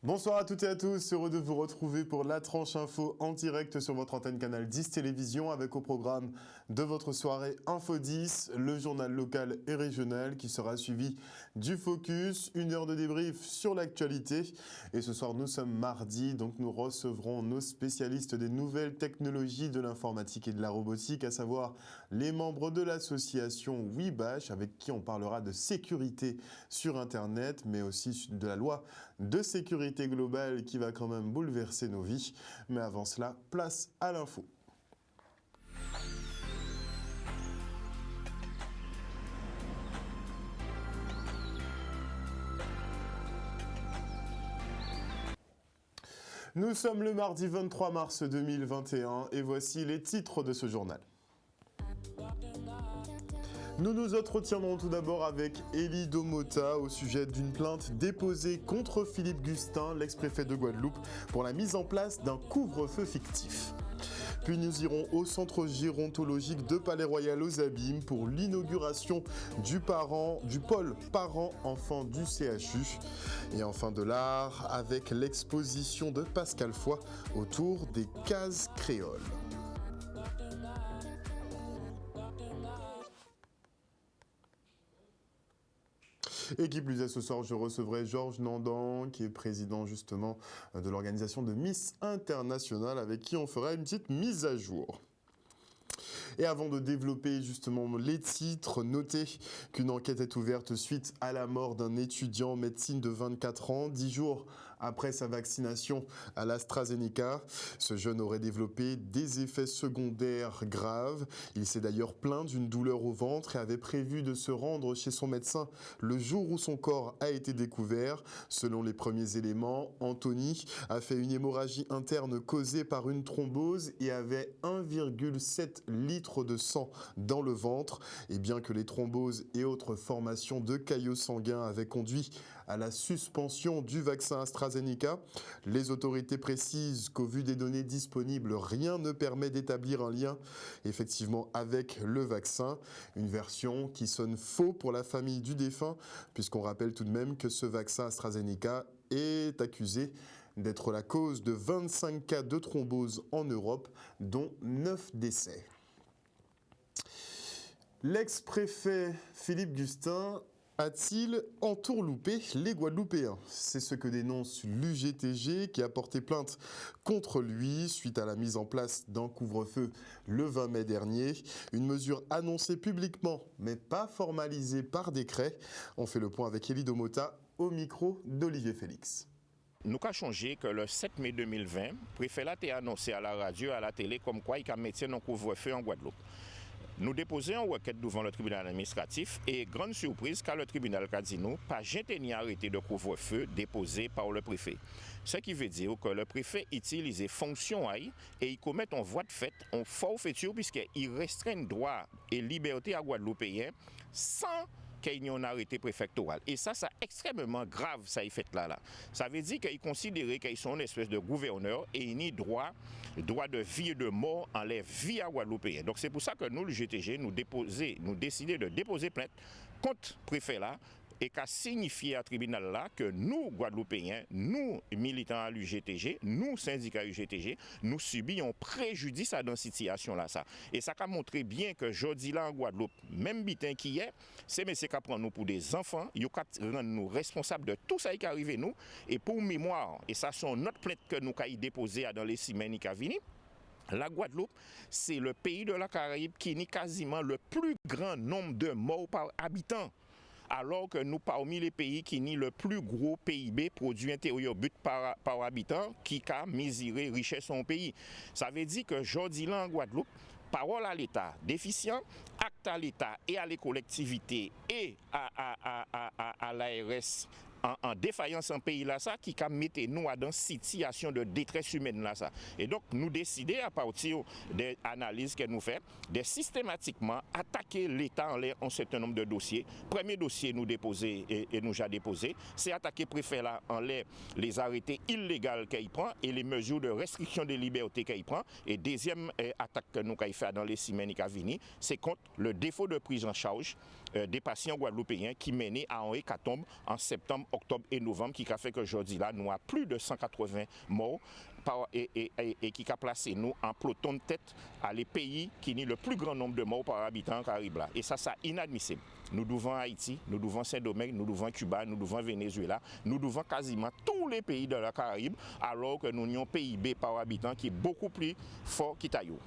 Bonsoir à toutes et à tous, heureux de vous retrouver pour la tranche info en direct sur votre antenne Canal 10 Télévision avec au programme de votre soirée Info 10, le journal local et régional qui sera suivi du focus, une heure de débrief sur l'actualité. Et ce soir nous sommes mardi, donc nous recevrons nos spécialistes des nouvelles technologies de l'informatique et de la robotique, à savoir les membres de l'association WeBash avec qui on parlera de sécurité sur Internet, mais aussi de la loi de sécurité globale qui va quand même bouleverser nos vies. Mais avant cela, place à l'info. Nous sommes le mardi 23 mars 2021 et voici les titres de ce journal. Nous nous entretiendrons tout d'abord avec Elie Domota au sujet d'une plainte déposée contre Philippe Gustin, l'ex-préfet de Guadeloupe, pour la mise en place d'un couvre-feu fictif. Puis nous irons au centre gérontologique de Palais-Royal aux Abîmes pour l'inauguration du pôle parents-enfants du CHU. Et enfin de l'art avec l'exposition de Pascal Foy autour des cases créoles. Et qui plus est, ce soir, je recevrai Georges Nandan, qui est président justement de l'organisation de Miss International, avec qui on fera une petite mise à jour. Et avant de développer justement les titres, notez qu'une enquête est ouverte suite à la mort d'un étudiant en médecine de 24 ans, 10 jours après sa vaccination à l'AstraZeneca. Ce jeune aurait développé des effets secondaires graves. Il s'est d'ailleurs plaint d'une douleur au ventre et avait prévu de se rendre chez son médecin le jour où son corps a été découvert. Selon les premiers éléments, Anthony a fait une hémorragie interne causée par une thrombose et avait 1,7 litres de sang dans le ventre. Et bien que les thromboses et autres formations de caillots sanguins avaient conduit à la suspension du vaccin AstraZeneca, les autorités précisent qu'au vu des données disponibles, rien ne permet d'établir un lien effectivement avec le vaccin. Une version qui sonne faux pour la famille du défunt, puisqu'on rappelle tout de même que ce vaccin AstraZeneca est accusé d'être la cause de 25 cas de thrombose en Europe, dont 9 décès. L'ex-préfet Philippe Gustin a-t-il entourloupé les Guadeloupéens? C'est ce que dénonce l'UGTG qui a porté plainte contre lui suite à la mise en place d'un couvre-feu le 20 mai dernier. Une mesure annoncée publiquement mais pas formalisée par décret. On fait le point avec Elie Domota au micro d'Olivier Félix. Nous avons changé que le 7 mai 2020, le préfet a annoncé à la radio, à la télé, comme quoi il a mis un couvre-feu en Guadeloupe. Nous déposons une requête devant le tribunal administratif et grande surprise car le tribunal a dit nous, pas ni arrêté de couvre-feu déposé par le préfet. Ce qui veut dire que le préfet utilise fonction et il commet en voie de fait, en forfaiture puisqu'il restreint droit et liberté à Guadeloupéens sans qu'il y ait un arrêté préfectoral. Et ça, c'est extrêmement grave, ça y fait là. Ça veut dire qu'ils considèrent qu'ils sont une espèce de gouverneur et ils ont droit de vie et de mort en les vies à Guadeloupéens. Donc c'est pour ça que nous, le GTG, nous décidons de déposer plainte contre le préfet là, et qu'a signifié à tribunal là que nous, Guadeloupéens, nous, militants à l'UGTG, nous, syndicats UGTG, nous subissons préjudice à dans cette situation-là. Et ça a montré bien que jeudi là en Guadeloupe, même bitin qui est, c'est messieurs qui prennent nous pour des enfants, ils rendent nous responsables de tout ça qui est arrivé nous, et pour mémoire, et ça sont notre plainte que nous avons déposée dans les semaines qui viennent. La Guadeloupe, c'est le pays de la Caraïbe qui a quasiment le plus grand nombre de morts par habitant. Alors que nous, parmi les pays qui ont le plus gros PIB, produit intérieur brut par habitant, qui a mesuré richesse en pays. Ça veut dire que aujourd'hui là en Guadeloupe, parole à l'État déficient, acte à l'État et à les collectivités et à l'ARS en défaillance en pays là ça qui a mis nous dans situation de détresse humaine là ça. Et donc nous décidons à partir des analyses que nous faisons de systématiquement attaquer l'État en l'air un certain nombre de dossiers. Premier dossier nous déposé et nous déjà déposé, c'est attaquer préfet là en l'air les arrêtés illégaux qu'il prend et les mesures de restriction des libertés qu'il prend. Et deuxième attaque que nous avons fait dans les semaines qui viennent, c'est contre le défaut de prise en charge des patients guadeloupéens qui menaient à un hécatombe en septembre, octobre et novembre, qui a fait que aujourd'hui là, nous avons plus de 180 morts et qui a placé nous en peloton de tête à les pays qui ont le plus grand nombre de morts par habitant Caraïbes là. Et ça, c'est inadmissible. Nous devons Haïti, nous devons Saint-Domingue, nous devons Cuba, nous devons Venezuela, nous devons quasiment tous les pays de la Caraïbe, alors que nous avons un PIB par habitant qui est beaucoup plus fort qu'Itaïo.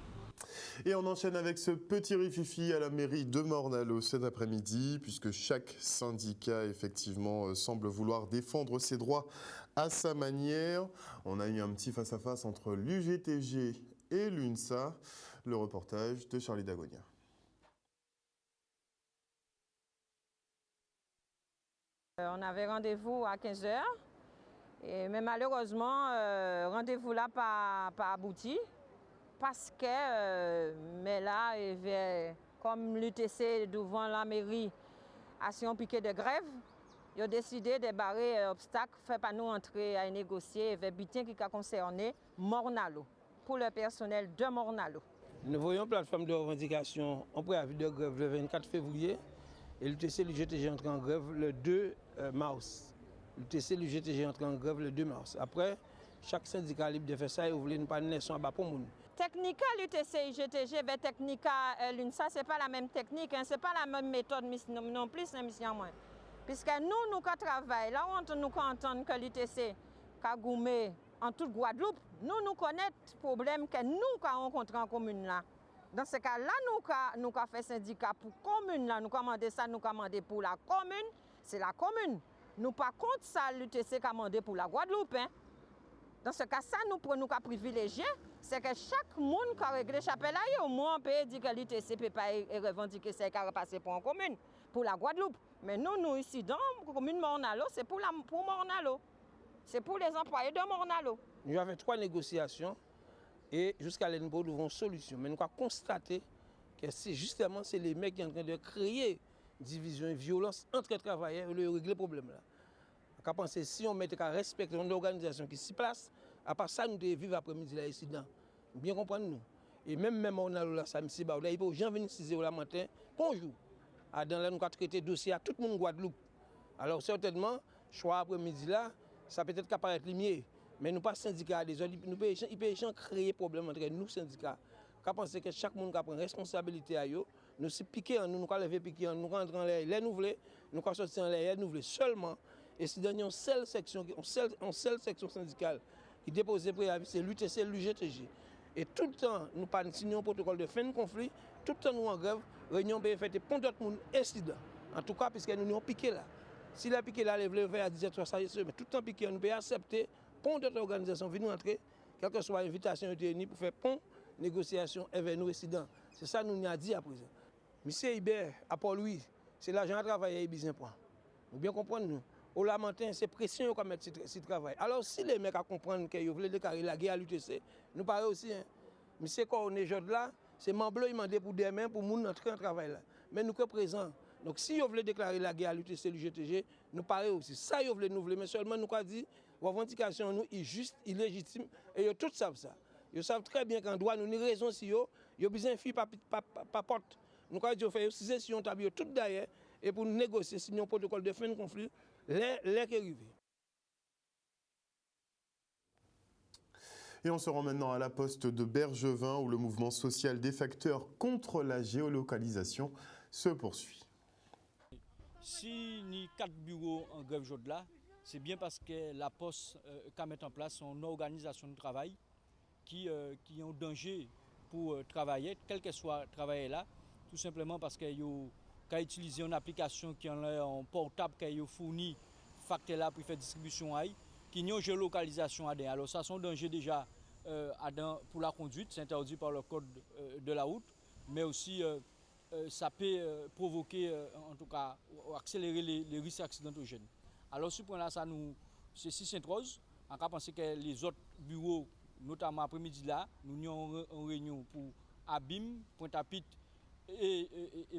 Et on enchaîne avec ce petit rififi à la mairie de Morne-à-l'Eau cet après-midi, puisque chaque syndicat, effectivement, semble vouloir défendre ses droits à sa manière. On a eu un petit face-à-face entre l'UGTG et l'UNSA. Le reportage de Charlie Dagonia. On avait rendez-vous à 15h, mais malheureusement, rendez-vous là pas abouti. Parce que, mais là, comme l'UTC devant la mairie a si un piquet de grève, ils ont décidé de barrer obstacle, fait pas nous entrer à négocier avec bitin qui a concerné Morne-à-l'Eau, pour le personnel de Morne-à-l'Eau. Nous voyons une plateforme de revendication en préavis de grève le 24 février et l'UTC l'UGTG entre en grève le 2 mars. L'UTC l'UGTG entre en grève le 2 mars. Après, chaque syndicat libre de faire ça et vous voulez ne pas laisser en bas pour monde. Technica l'UTC UGTG avec Technica l'UNSA, ce n'est pas la même technique, hein, ce n'est pas la même méthode non plus, mission moins. Puisque nous travaillons, là où nous entendons que l'UTC a goumé en toute Guadeloupe, nous connaissons les problèmes que nous avons rencontrés en commune là. Dans ce cas-là, nous avons fait syndicat pour la commune là, nous commandons ça, nous commandons pour la commune, c'est la commune. Nous pas contre ça, l'UTC commandé pour la Guadeloupe. Hein. Dans ce cas, ça, nous prenons qu'à privilégier, c'est que chaque monde qui a réglé chapelle, au moins on peut dire que l'UTC ne peut pas revendiquer ça qui a repassé pour une commune, pour la Guadeloupe. Mais nous ici, dans la commune Morne-à-l'Eau, c'est pour Morne-à-l'Eau. C'est pour les employés de Morne-à-l'Eau. Nous avons fait 3 négociations et jusqu'à là, nous avons une solution. Mais nous avons constaté que c'est les mecs qui sont en train de créer division et violence entre les travailleurs et régler le problème là. On a pensé si on mettait qu'à respecter une organisation qui s'y place, à part ça, nous devons vivre après-midi là ici dedans. Bien comprendre nous. Et même on a là, ça me dit, il faut gens venir 6 h le matin, bonjour. Dans là, nous avons traité le dossier à tout le monde Guadeloupe. Alors certainement, choix après-midi là, ça peut être qu'à paraître lumière. Mais nous pas syndicats des autres, nous pouvons créer problème entre nous syndicats. On pense que chaque monde prend responsabilité à eux. Nous si piquer en nous, nous lever piquer en nous, rentrer en l'air, nous voulons, nous sortir en l'air, nous voulons seulement. Et si dans une seule section syndicale qui dépose préavis, c'est l'UTC, l'UGTG. Et tout le temps, nous pas signé un protocole de fin de conflit, tout le temps nous en grève, réunion bien faite pour d'autres monde incident. En tout cas, puisque nous avons piqué là. Si la piqué là, les vers à 17h, ça y est, mais tout le temps piqué, nous pouvons accepter pour d'autres organisations venir entrer, quelle que soit l'invitation réunie pour faire pont, négociation avec nos résidents. C'est ça que nous avons dit à présent. Monsieur Hibert, à Paul-Louis, c'est l'argent à travailler et besoin point. Vous bien comprendre nous. Au lamentin, c'est pression qu'on met ce travail. Alors si les mecs comprennent qu'ils veulent déclarer la guerre à l'UTC, nous parlons aussi. Hein. Mais c'est quand on est jeune là, c'est Mambleu qui demande pour demain pour nous entrer en travail là. Mais nous sommes présents. Donc si vous voulez déclarer la guerre à l'UTC, l'UGTG, nous parlons aussi. Ça, vous voulez nous voulez, mais seulement nous avons dit, revendication nous est juste, illégitime, et ils tous savent ça. Ils savent très bien qu'en droit, nous avons raison si ils ont besoin de faire par porte. Nous avons dit, faire 6 sessions, nous tout derrière, et pour nous négocier, signer un protocole de fin de conflit, l'air qui est arrivé. Et on se rend maintenant à la poste de Bergevin où le mouvement social des facteurs contre la géolocalisation se poursuit. Si nous 4 bureaux en grève aujourd'hui là, c'est bien parce que la Poste a mis en place une organisation de travail qui est en danger pour travailler, quel que soit le travail là, tout simplement parce qu'il a utilisé une application qui est en portable qui a fourni facteur là pour faire distribution qui n'y a une géolocalisation à alors ça c'est un danger déjà pour la conduite, c'est interdit par le code de la route, mais aussi ça peut provoquer, en tout cas, accélérer les risques accidentogènes. Alors, ce point-là, c'est 6 On a pensé que les autres bureaux, notamment après-midi là, nous avons une réunion pour Abim, Pointe-à-Pitre et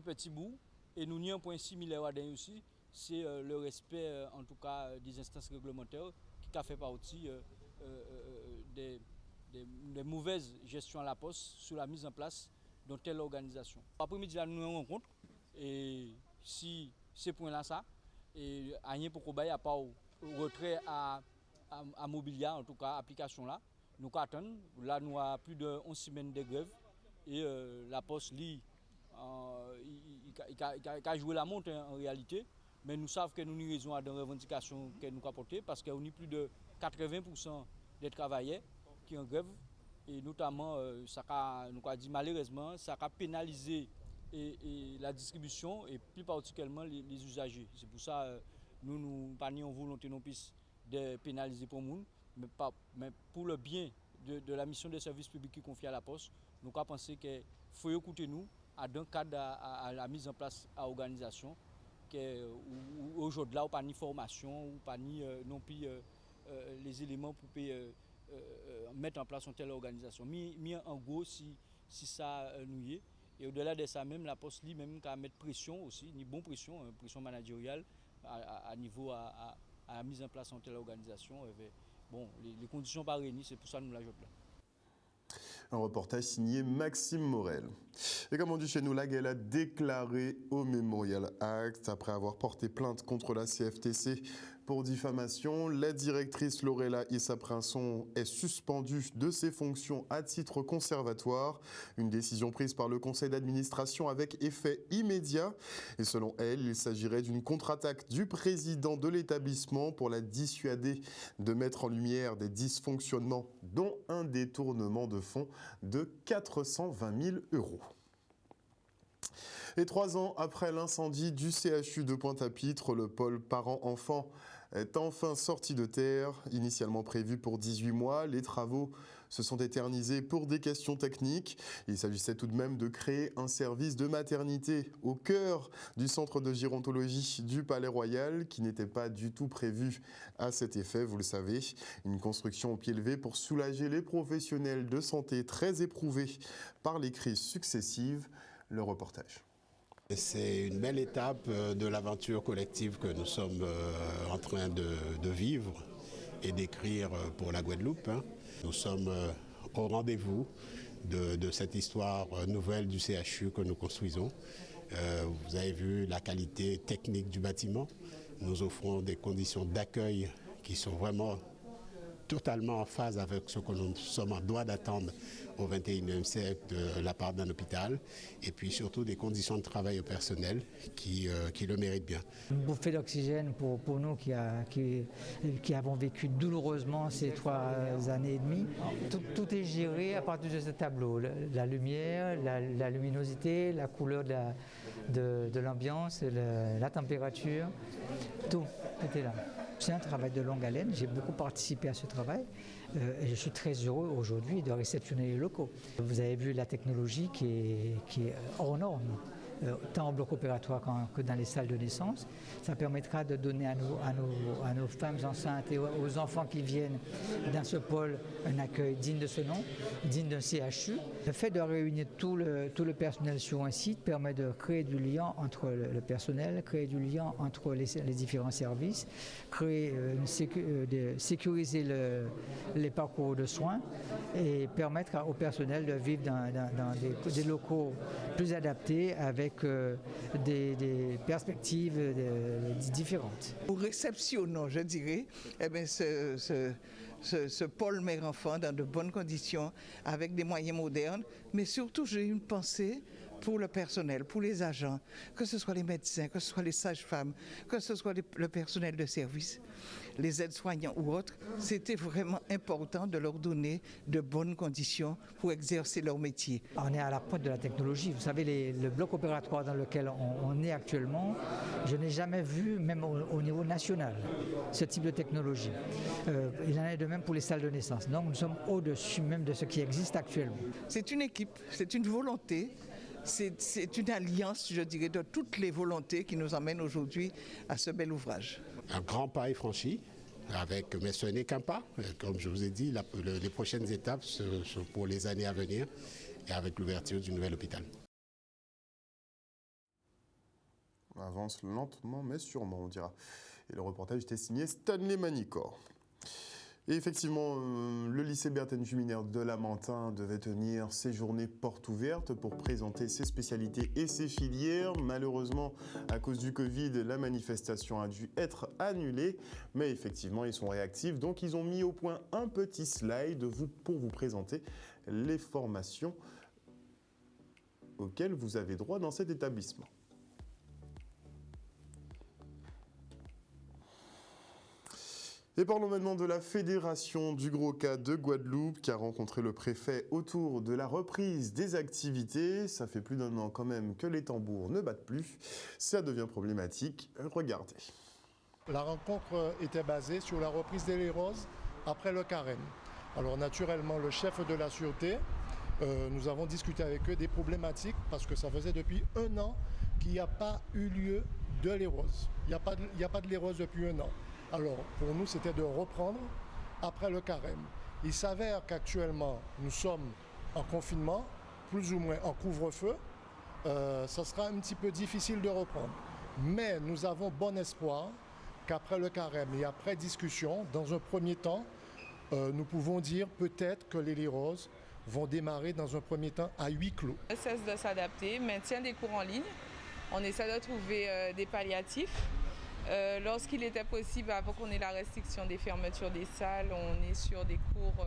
Petit Bout. Et nous avons un point similaire aussi, c'est le respect, en tout cas, des instances réglementaires qui a fait partie des mauvaises gestions à la Poste sur la mise en place dans telle organisation. Après-midi, nous avons une rencontre et si ces points-là, ça, et rien pour qu'on à part retrait à Mobilia, en tout cas, application là. Nous attendons. Là, nous avons plus de 11 semaines de grève. Et la Poste, il a joué la montre en réalité. Mais nous savons que nous avons raison à des revendications que nous avons portées parce qu'on a plus de 80% des travailleurs qui sont en grève. Et notamment, ça a, nous avons dit malheureusement, ça a pénalisé la distribution et plus particulièrement les usagers. C'est pour ça que nous n'avons pas en volonté non plus de pénaliser pour le monde, mais pour le bien de la mission de service public qui est confiée à la Poste, nous avons pensé qu'il faut écouter nous dans le cadre à la mise en place à l'organisation. Aujourd'hui, on n'a pas ni formation, ou pas ni non plus les éléments pour mettre en place une telle organisation. Mais en gros, si ça nous y est, et au-delà de ça même, la Poste lui-même qui a mettre pression aussi, une bonne pression, pression managériale à niveau à la mise en place d'une telle organisation. Bon, les conditions ne sont pas réunies, c'est pour ça que nous l'ajoutons là. Un reportage signé Maxime Morel. Et comme on dit chez nous, la GEL a déclaré au Memorial Act après avoir porté plainte contre la CFTC pour diffamation. La directrice Laurella Issa-Prinçon est suspendue de ses fonctions à titre conservatoire. Une décision prise par le conseil d'administration avec effet immédiat. Et selon elle, il s'agirait d'une contre-attaque du président de l'établissement pour la dissuader de mettre en lumière des dysfonctionnements, dont un détournement de fonds de 420 000 €. Et 3 ans après l'incendie du CHU de Pointe-à-Pitre, le pôle parents-enfants est enfin sorti de terre. Initialement prévu pour 18 mois, les travaux se sont éternisés pour des questions techniques. Il s'agissait tout de même de créer un service de maternité au cœur du centre de gérontologie du Palais Royal, qui n'était pas du tout prévu à cet effet, vous le savez. Une construction au pied levé pour soulager les professionnels de santé très éprouvés par les crises successives. Le reportage. C'est une belle étape de l'aventure collective que nous sommes en train de vivre et d'écrire pour la Guadeloupe. Nous sommes au rendez-vous de cette histoire nouvelle du CHU que nous construisons. Vous avez vu la qualité technique du bâtiment. Nous offrons des conditions d'accueil qui sont vraiment totalement en phase avec ce que nous sommes en droit d'attendre au XXIe siècle de la part d'un hôpital, et puis surtout des conditions de travail au personnel qui le méritent bien. Une bouffée d'oxygène pour nous qui avons vécu douloureusement ces 3 années et demie. Tout est géré à partir de ce tableau. La lumière, la luminosité, la couleur de l'ambiance, la température, tout est là. C'est un travail de longue haleine, j'ai beaucoup participé à ce travail et je suis très heureux aujourd'hui de réceptionner les locaux. Vous avez vu la technologie qui est hors norme, tant au bloc opératoire que dans les salles de naissance. Ça permettra de donner à nos femmes enceintes et aux enfants qui viennent dans ce pôle un accueil digne de ce nom, digne d'un CHU. Le fait de réunir tout le personnel sur un site permet de créer du lien entre le personnel, créer du lien entre les différents services, sécuriser les parcours de soins et permettre au personnel de vivre dans des locaux plus adaptés avec des perspectives différentes. Nous réceptionnons, je dirais, ce pôle mère-enfant dans de bonnes conditions, avec des moyens modernes, mais surtout j'ai une pensée pour le personnel, pour les agents, que ce soit les médecins, que ce soit les sages-femmes, que ce soit le personnel de service, les aides-soignants ou autres. C'était vraiment important de leur donner de bonnes conditions pour exercer leur métier. On est à la pointe de la technologie. Vous savez, le bloc opératoire dans lequel on est actuellement, je n'ai jamais vu, même au niveau national, ce type de technologie. Il en est de même pour les salles de naissance. Donc nous sommes au-dessus même de ce qui existe actuellement. C'est une équipe, c'est une volonté. C'est une alliance, je dirais, de toutes les volontés qui nous emmènent aujourd'hui à ce bel ouvrage. Un grand pas est franchi, mais ce n'est qu'un pas. Comme je vous ai dit, les prochaines étapes sont pour les années à venir et avec l'ouverture du nouvel hôpital. On avance lentement mais sûrement, on dira. Et le reportage était signé Stanley Manicor. Et effectivement, le lycée Berthène Juminaire de Lamentin devait tenir ses journées portes ouvertes pour présenter ses spécialités et ses filières. Malheureusement, à cause du Covid, la manifestation a dû être annulée. Mais effectivement, ils sont réactifs. Donc, ils ont mis au point un petit slide pour vous présenter les formations auxquelles vous avez droit dans cet établissement. Et parlons maintenant de la Fédération du Gros Cas de Guadeloupe qui a rencontré le préfet autour de la reprise des activités. Ça fait plus d'un an quand même que les tambours ne battent plus. Ça devient problématique. Regardez. La rencontre était basée sur la reprise des léroses après le carême. Alors naturellement, le chef de la sûreté, nous avons discuté avec eux des problématiques parce que ça faisait depuis un an qu'il n'y a pas eu lieu de lérose. Il n'y a pas de lérose depuis un an. Alors, pour nous, c'était de reprendre après le carême. Il s'avère qu'actuellement, nous sommes en confinement, plus ou moins en couvre-feu. Ça sera un petit peu difficile de reprendre. Mais nous avons bon espoir qu'après le carême et après discussion, dans un premier temps, nous pouvons dire peut-être que les léroses vont démarrer dans un premier temps à huis clos. On cesse de s'adapter, maintien des cours en ligne. On essaie de trouver des palliatifs. Lorsqu'il était possible, avant qu'on ait la restriction des fermetures des salles, on est sur des cours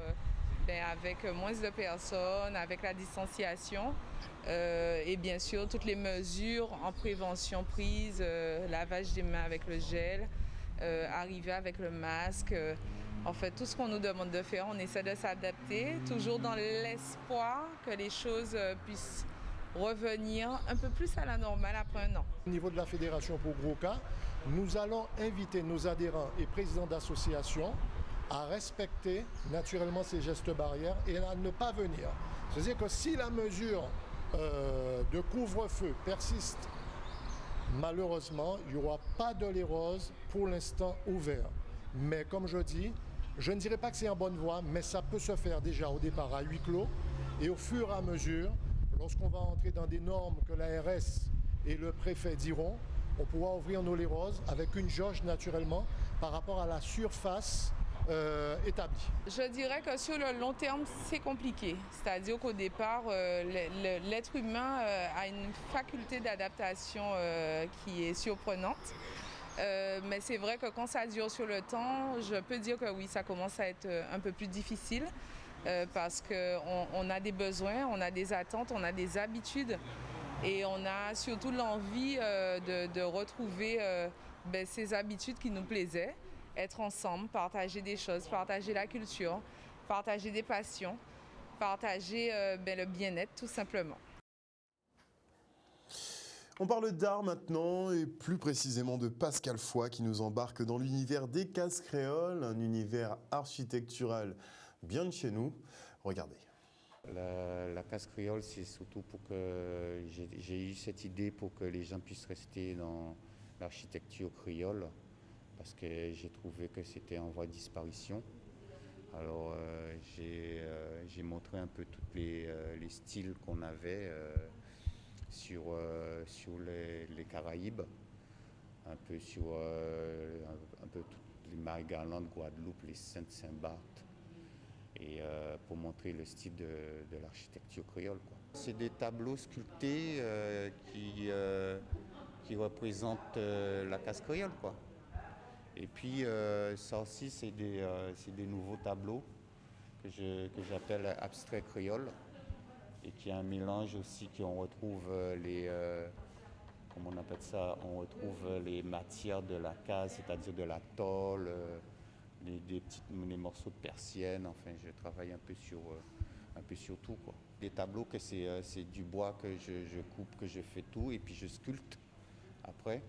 avec moins de personnes, avec la distanciation et bien sûr toutes les mesures en prévention prises, lavage des mains avec le gel, arriver avec le masque. En fait, tout ce qu'on nous demande de faire, on essaie de s'adapter, toujours dans l'espoir que les choses puissent revenir un peu plus à la normale après un an. Au niveau de la Fédération pour Gros Cas, nous allons inviter nos adhérents et présidents d'associations à respecter naturellement ces gestes barrières et à ne pas venir. C'est-à-dire que si la mesure de couvre-feu persiste, malheureusement, il n'y aura pas de lérose pour l'instant ouvert. Mais comme je dis, je ne dirais pas que c'est en bonne voie, mais ça peut se faire déjà au départ à huis clos et au fur et à mesure, lorsqu'on va entrer dans des normes que l'ARS et le préfet diront, on pourra ouvrir nos léroses avec une jauge naturellement par rapport à la surface établie. Je dirais que sur le long terme, c'est compliqué. C'est-à-dire qu'au départ, l'être humain a une faculté d'adaptation qui est surprenante. Mais c'est vrai que quand ça dure sur le temps, je peux dire que oui, ça commence à être un peu plus difficile parce qu'on a des besoins, on a des attentes, on a des habitudes. Et on a surtout l'envie de retrouver ces habitudes qui nous plaisaient, être ensemble, partager des choses, partager la culture, partager des passions, partager le bien-être tout simplement. On parle d'art maintenant et plus précisément de Pascal Foy qui nous embarque dans l'univers des cases créoles, un univers architectural bien de chez nous. Regardez. La case créole, c'est surtout pour que j'ai eu cette idée pour que les gens puissent rester dans l'architecture créole, parce que j'ai trouvé que c'était en voie de disparition. Alors j'ai montré un peu tous les styles qu'on avait sur les Caraïbes, un peu sur un peu toutes les Marie-Galante, Guadeloupe, les Saintes-Saint-Barth. Et pour montrer le style de l'architecture créole. C'est des tableaux sculptés qui représentent la case créole, quoi. Et puis ça aussi, c'est des nouveaux tableaux que j'appelle abstrait créole et qui est un mélange aussi qu'on retrouve comment on appelle ça, on retrouve les matières de la case, c'est-à-dire de la tôle, les morceaux de persienne, enfin je travaille un peu sur tout, quoi. Des tableaux que c'est du bois que je coupe, que je fais tout et puis je sculpte après.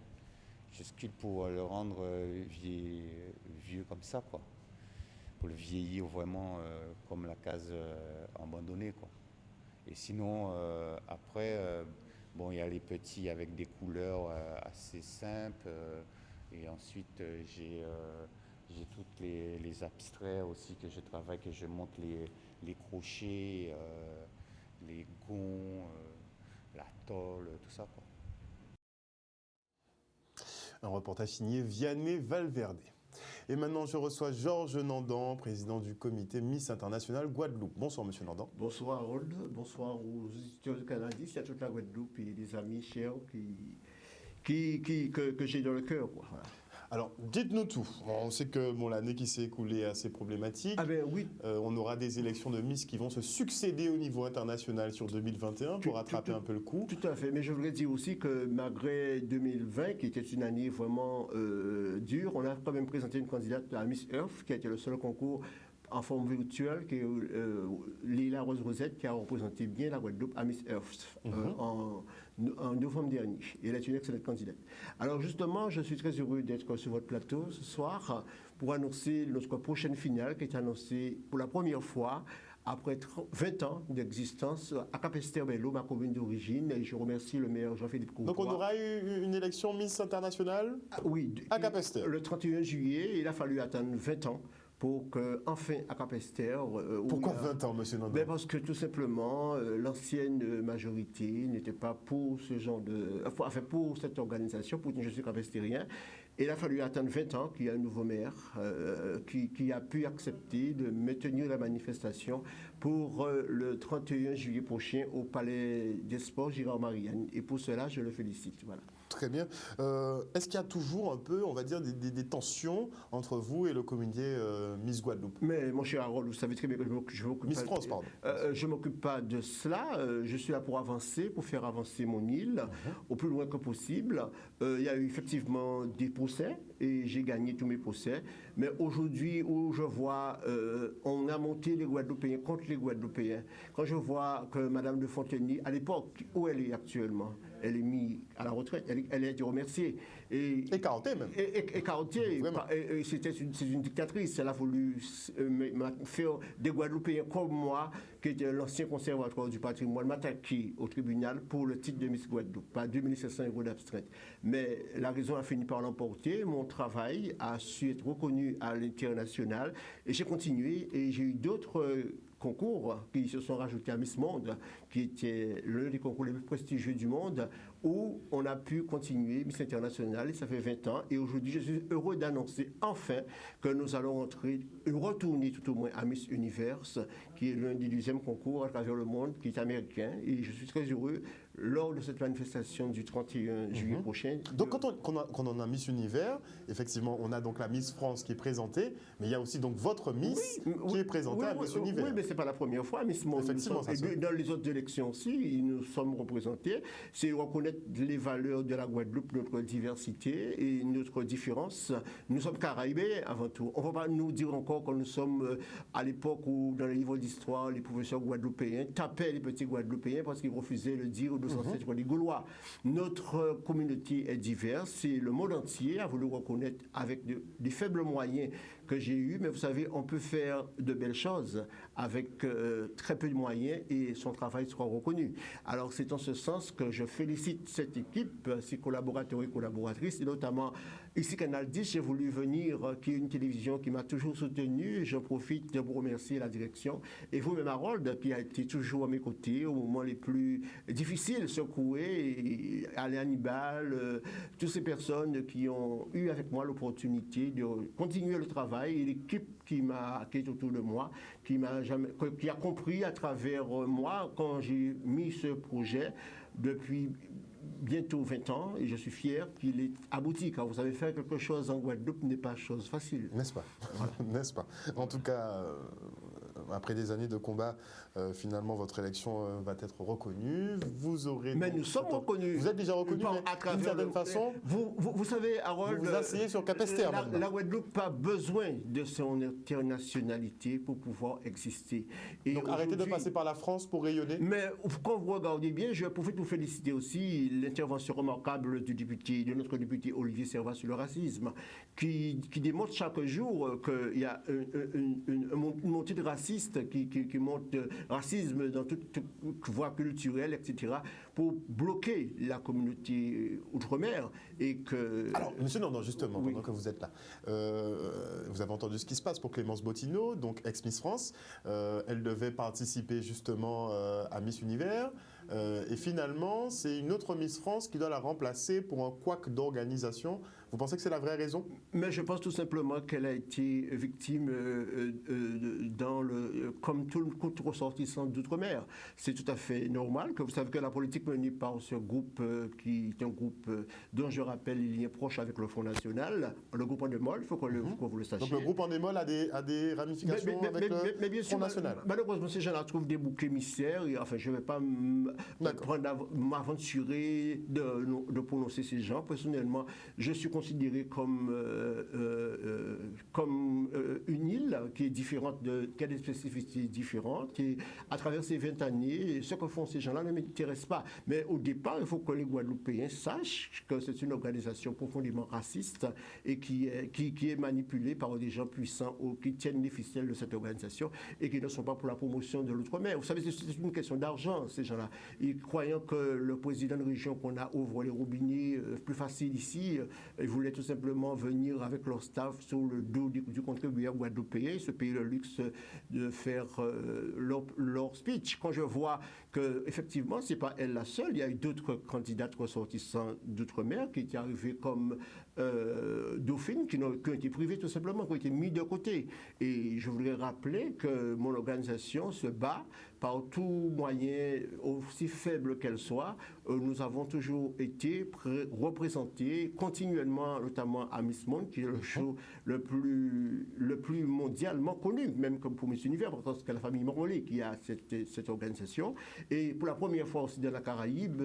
Je sculpte pour le rendre vieux comme ça, quoi. Pour le vieillir vraiment comme la case abandonnée, quoi. Et sinon après bon, il y a les petits avec des couleurs assez simples et ensuite j'ai toutes les abstraits aussi que je travaille, que je monte les crochets, les gonds, la tôle, tout ça, quoi. Un reportage signé Vianney Valverde. Et maintenant, je reçois Georges Nandan, président du comité Miss International Guadeloupe. Bonsoir, monsieur Nandan. Bonsoir, Harold. Bonsoir aux auditeurs canadiens, à toute la Guadeloupe et des amis chers que j'ai dans le cœur. Voilà. Alors, dites-nous tout. On sait que l'année qui s'est écoulée est assez problématique. Ah ben oui. On aura des élections de Miss qui vont se succéder au niveau international sur 2021 pour rattraper un peu le coup. Tout à fait. Mais je voudrais dire aussi que malgré 2020, qui était une année vraiment dure, on a quand même présenté une candidate à Miss Earth, qui a été le seul concours en forme virtuelle, qui est Lila Rose Rosette, qui a représenté bien la Guadeloupe à Miss Earth en novembre dernier. Et elle est une excellente candidate. Alors justement, je suis très heureux d'être sur votre plateau ce soir pour annoncer notre prochaine finale, qui est annoncée pour la première fois après 20 ans d'existence à Cap-Esther-Bello, ma commune d'origine. Et je remercie le maire Jean-Philippe Courtois. Donc on aura eu une élection Miss Internationale à Cap-Esther. Le 31 juillet, il a fallu attendre 20 ans pour qu'enfin à Cap-Esther... Pourquoi 20 ans, monsieur Nandan? Parce que tout simplement, l'ancienne majorité n'était pas pour ce genre de... Enfin, pour cette organisation, pour que je suis cap-estérien. Il a fallu attendre 20 ans qu'il y ait un nouveau maire qui a pu accepter de maintenir la manifestation pour le 31 juillet prochain au Palais des Sports Girard-Marianne. Et pour cela, je le félicite. Voilà. Très bien. Est-ce qu'il y a toujours un peu, on va dire, des tensions entre vous et le comité Miss Guadeloupe? Mais mon cher Harold, vous savez très bien que je m'occupe Miss France, pardon. Je ne m'occupe pas de cela. Je suis là pour avancer, pour faire avancer mon île au plus loin que possible. Il y a eu effectivement des procès et j'ai gagné tous mes procès. Mais aujourd'hui, où je vois, on a monté les Guadeloupéens contre les Guadeloupéens. Quand je vois que Mme de Fontenay, à l'époque, où elle est actuellement, elle est mise à la retraite, elle a été remerciée. Écartée même. Écartée. C'est une dictatrice. Elle a voulu faire des Guadeloupéens comme moi, qui était l'ancien conservatoire du patrimoine, m'attaquer au tribunal pour le titre de Miss Guadeloupe, pas 2500 € d'abstraite. Mais la raison a fini par l'emporter. Mon travail a su être reconnu à l'international et j'ai continué et j'ai eu d'autres concours qui se sont rajoutés à Miss Monde, qui était l'un des concours les plus prestigieux du monde, où on a pu continuer Miss International, et ça fait 20 ans. Et aujourd'hui, je suis heureux d'annoncer enfin que nous allons retourner tout au moins à Miss Universe, qui est l'un des 12e concours à travers le monde, qui est américain. Et je suis très heureux, lors de cette manifestation du 31 juillet prochain. Donc quand on a Miss Univers, effectivement, on a donc la Miss France qui est présentée, mais il y a aussi donc votre Miss qui est présentée à Miss Univers. Oui, mais ce n'est pas la première fois. Miss Monde, dans les autres élections aussi, nous sommes représentés. C'est reconnaître les valeurs de la Guadeloupe, notre diversité et notre différence. Nous sommes caraïbés avant tout. On ne va pas nous dire encore que nous sommes à l'époque où, dans les livres d'histoire, les professeurs guadeloupéens tapaient les petits Guadeloupéens parce qu'ils refusaient le dire aux ancêtres des Gaulois. Notre communauté est diverse et le monde entier a voulu reconnaître avec des faibles moyens que j'ai eu, mais vous savez, on peut faire de belles choses avec très peu de moyens et son travail sera reconnu. Alors c'est en ce sens que je félicite cette équipe, ses collaborateurs et collaboratrices, et notamment ici Canal 10, j'ai voulu venir, qui est une télévision qui m'a toujours soutenu. Je profite de vous remercier la direction et vous-même Harold, qui a été toujours à mes côtés au moment les plus difficiles, secoué, Alain Hannibal, toutes ces personnes qui ont eu avec moi l'opportunité de continuer le travail. Et l'équipe qui est autour de moi, qui a compris à travers moi quand j'ai mis ce projet depuis bientôt 20 ans, et je suis fier qu'il est abouti, car vous savez, faire quelque chose en Guadeloupe n'est pas chose facile. N'est-ce pas? Voilà. N'est-ce pas? En tout cas, après des années de combat, finalement, votre élection va être reconnue. Vous aurez... Mais nous sommes reconnus. Vous êtes déjà reconnus, mais d'une certaine façon... Vous savez, Harold... Vous asseyez sur Cap-Esther, la Guadeloupe n'a pas besoin de son internationalité pour pouvoir exister. Et donc arrêtez de passer par la France pour rayonner. Mais quand vous regardez bien, je profite de vous féliciter aussi l'intervention remarquable de notre député Olivier Servat sur le racisme, qui démontre chaque jour qu'il y a une montée de racistes qui monte racisme dans toute voie culturelle, etc., pour bloquer la communauté outre-mer et que... Alors, monsieur Nandan, justement, pendant que vous êtes là, vous avez entendu ce qui se passe pour Clémence Bottineau, donc ex-Miss France. Elle devait participer justement à Miss Univers. Et finalement, c'est une autre Miss France qui doit la remplacer pour un couac d'organisation Vous pensez que c'est la vraie raison? Mais je pense tout simplement qu'elle a été victime comme tout ressortissant d'outre-mer. C'est tout à fait normal que vous savez que la politique menée par ce groupe qui est un groupe dont je rappelle il est proche avec le Front National, le groupe Endemol, il faut que vous le sachiez. Donc le groupe Endemol a des ramifications avec le Front National. Malheureusement, ces gens-là trouvent des boucs émissaires. Enfin, je ne vais pas m'aventurer de prononcer ces gens. Personnellement, je suis considéré comme une île qui est différente, qui a des spécificités différentes. Et à travers ces 20 années, ce que font ces gens-là ne m'intéresse pas. Mais au départ, il faut que les Guadeloupéens sachent que c'est une organisation profondément raciste et qui est manipulée par des gens puissants qui tiennent les ficelles de cette organisation et qui ne sont pas pour la promotion de l'outre-mer. Vous savez, c'est une question d'argent, ces gens-là. Ils croyant que le président de région qu'on a ouvre les robinets plus facile ici, ils voulaient tout simplement venir avec leur staff sur le dos du contribuable guadeloupéen, se payer le luxe de faire leur speech. Quand je vois qu'effectivement, ce n'est pas elle la seule, il y a eu d'autres candidates ressortissants d'outre-mer qui étaient arrivés comme Dauphine, qui ont été privés tout simplement, qui ont été mis de côté. Et je voudrais rappeler que mon organisation se bat par tout moyen, aussi faible qu'elle soit. Nous avons toujours été représentés continuellement, notamment à Miss Monde, qui est le show le plus mondialement connu, même comme pour Miss Univers, parce que la famille Mormollet qui a cette organisation. Et pour la première fois aussi dans la Caraïbe,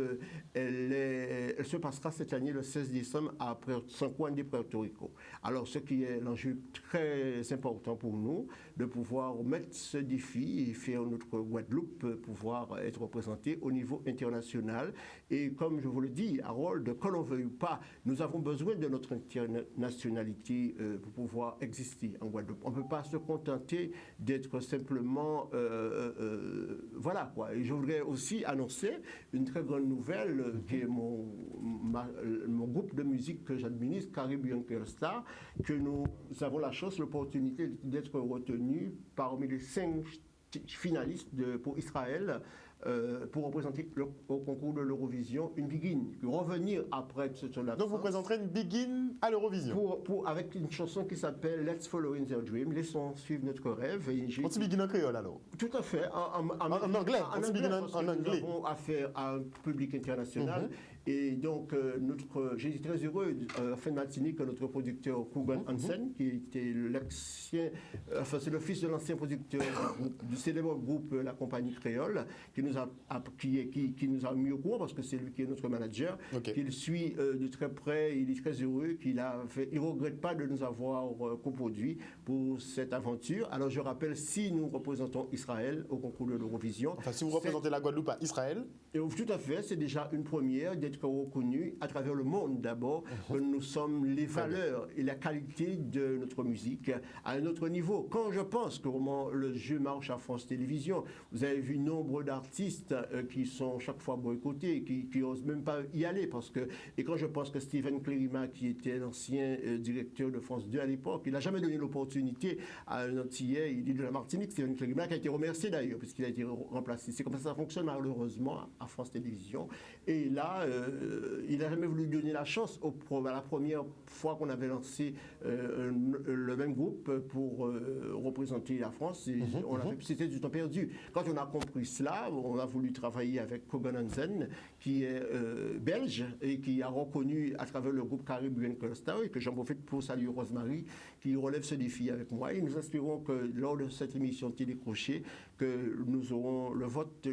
elle se passera cette année le 16 décembre à San Juan de Puerto Rico. Alors, ce qui est l'enjeu très important pour nous, de pouvoir mettre ce défi et faire notre Guadeloupe pouvoir être représentée au niveau international. Et comme je vous le dis, Harold, que l'on veuille ou pas, nous avons besoin de notre internationalité pour pouvoir exister en Guadeloupe. On ne peut pas se contenter d'être simplement... voilà quoi. Et je voudrais aussi annoncer une très grande nouvelle qui est mon groupe de musique que j'administre, Caribbean Star, que nous avons la chance, l'opportunité d'être retenus parmi les 5 finalistes pour Israël pour représenter au concours de l'Eurovision une begin, revenir après cette absence. Donc vous présenterez une begin à l'Eurovision avec une chanson qui s'appelle Let's Follow in Their Dream, laissons suivre notre rêve. On se begin en créole alors? Tout à fait, en anglais. En anglais, parce que nous avons affaire à un public international. Et donc, j'ai été très heureux, en fin de matinée, que notre producteur Kugan Hansen, qui était c'est le fils de l'ancien producteur du célèbre groupe La Compagnie Créole, qui nous a mis au courant, parce que c'est lui qui est notre manager, qu'il suit de très près, il est très heureux, il ne regrette pas de nous avoir coproduit pour cette aventure. Alors, je rappelle, si nous représentons Israël au concours de l'Eurovision... Enfin, si vous représentez la Guadeloupe à Israël... Tout à fait, c'est déjà une première d'être reconnu à travers le monde d'abord, que nous sommes les valeurs et la qualité de notre musique à un autre niveau. Quand je pense que comment le jeu marche à France Télévisions, vous avez vu nombre d'artistes qui sont chaque fois boycottés, qui n'osent même pas y aller, et quand je pense que Steven Clérima, qui était l'ancien directeur de France 2 à l'époque, il n'a jamais donné l'opportunité à un Antillais, il est de la Martinique, Steven Clérima, qui a été remercié d'ailleurs, puisqu'il a été remplacé. C'est comme ça fonctionne malheureusement à France Télévisions. Et là, il n'a jamais voulu donner la chance à la première fois qu'on avait lancé le même groupe pour représenter la France. C'était du temps perdu. Quand on a compris cela, on a voulu travailler avec Kogan Hansen, qui est belge et qui a reconnu à travers le groupe Caribbean Star, et que j'en profite pour saluer Rosemary, qui relève ce défi avec moi. Et nous espérons que lors de cette émission Télécrochet, que nous aurons le vote,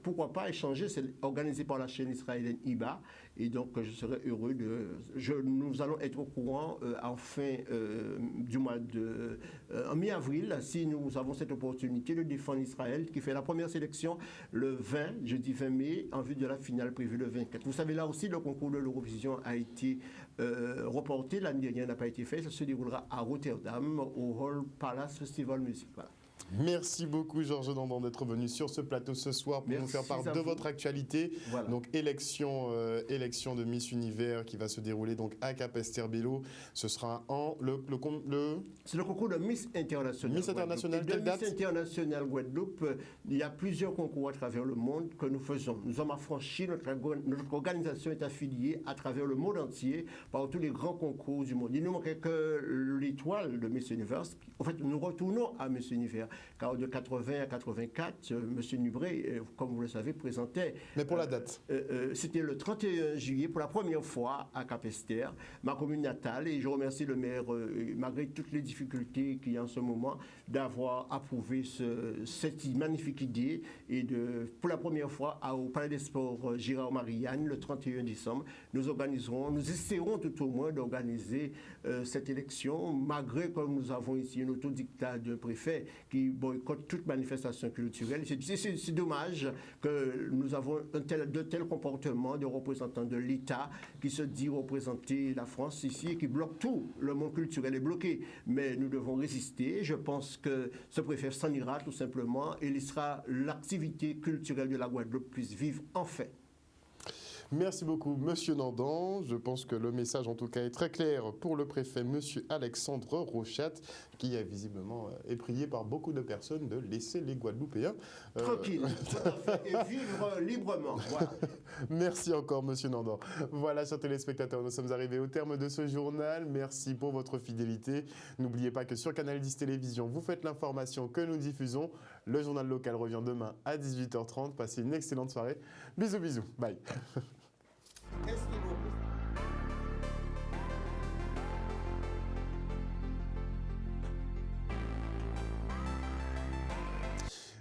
pourquoi pas échanger, c'est organisé par la chaîne israélienne IBA, et donc je serai heureux nous allons être au courant du mois en mi-avril, si nous avons cette opportunité de défendre Israël, qui fait la première sélection le 20, jeudi 20 mai, en vue de la finale prévue le 24. Vous savez, là aussi, le concours de l'Eurovision a été reporté, l'année dernière n'a pas été fait, ça se déroulera à Rotterdam, au Hall Palace Festival Music. Voilà. Merci beaucoup Georges Nandan d'être venu sur ce plateau ce soir pour nous faire part de votre actualité. Voilà. Donc élection de Miss Univers qui va se dérouler donc à Capesterre-Belle-Eau. Ce sera c'est le concours de Miss International. Miss International, quelle date? Miss International Guadeloupe, il y a plusieurs concours à travers le monde que nous faisons. Nous sommes affranchis, notre organisation est affiliée à travers le monde entier par tous les grands concours du monde. Il nous manquait que l'étoile de Miss Univers. En fait, nous retournons à Miss Univers. Car de 80 à 84, M. Nubré, comme vous le savez, présentait... Mais pour la date c'était le 31 juillet, pour la première fois à Capesterre, ma commune natale. Et je remercie le maire, malgré toutes les difficultés qu'il y a en ce moment, d'avoir approuvé cette magnifique idée. Et pour la première fois, au Palais des Sports Gérard Marianne, le 31 décembre, nous essaierons tout au moins d'organiser cette élection, malgré, comme nous avons ici un autodictat d'un préfet qui boycotte toute manifestation culturelle. C'est dommage que nous avons de tels comportements de représentants de l'État qui se dit représenter la France ici et qui bloque tout. Le monde culturel est bloqué. Mais nous devons résister. Je pense que ce préfet s'en ira tout simplement et laissera l'activité culturelle de la Guadeloupe puisse vivre enfin. Merci beaucoup, Monsieur Nandan. Je pense que le message, en tout cas, est très clair pour le préfet, Monsieur Alexandre Rochat, qui a visiblement est prié par beaucoup de personnes de laisser les Guadeloupéens tranquilles et vivre librement. Voilà. Merci encore, Monsieur Nandan. Voilà, chers téléspectateurs, nous sommes arrivés au terme de ce journal. Merci pour votre fidélité. N'oubliez pas que sur Canal 10 Télévision, vous faites l'information que nous diffusons. Le journal local revient demain à 18h30. Passez une excellente soirée. Bisous, bisous. Bye.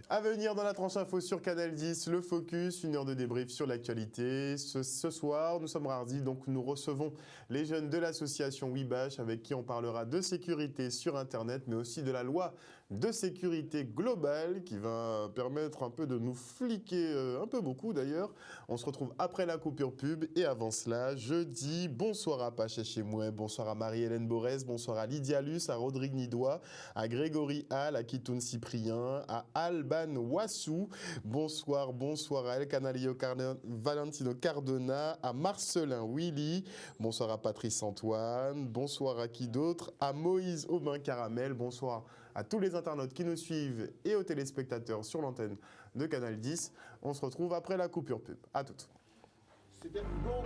À venir dans la tranche info sur Canal 10, le focus, une heure de débrief sur l'actualité. Ce soir, nous sommes ravis, donc nous recevons les jeunes de l'association WeBash avec qui on parlera de sécurité sur Internet, mais aussi de la loi de sécurité globale qui va permettre un peu de nous fliquer, un peu beaucoup d'ailleurs. On se retrouve après la coupure pub et avant cela, je dis bonsoir à Pache Chemoué, bonsoir à Marie-Hélène Borès, bonsoir à Lydia Luce, à Rodrigue Nidois, à Grégory Hall, à Kitoun Cyprien, à Alban Wassou, bonsoir à El Canalio Valentino Cardona, à Marcelin Willy, bonsoir à Patrice Antoine, bonsoir à qui d'autre, à Moïse Aubin Caramel, bonsoir à tous les internautes qui nous suivent et aux téléspectateurs sur l'antenne de Canal 10. On se retrouve après la coupure pub. À toutes. C'était bon.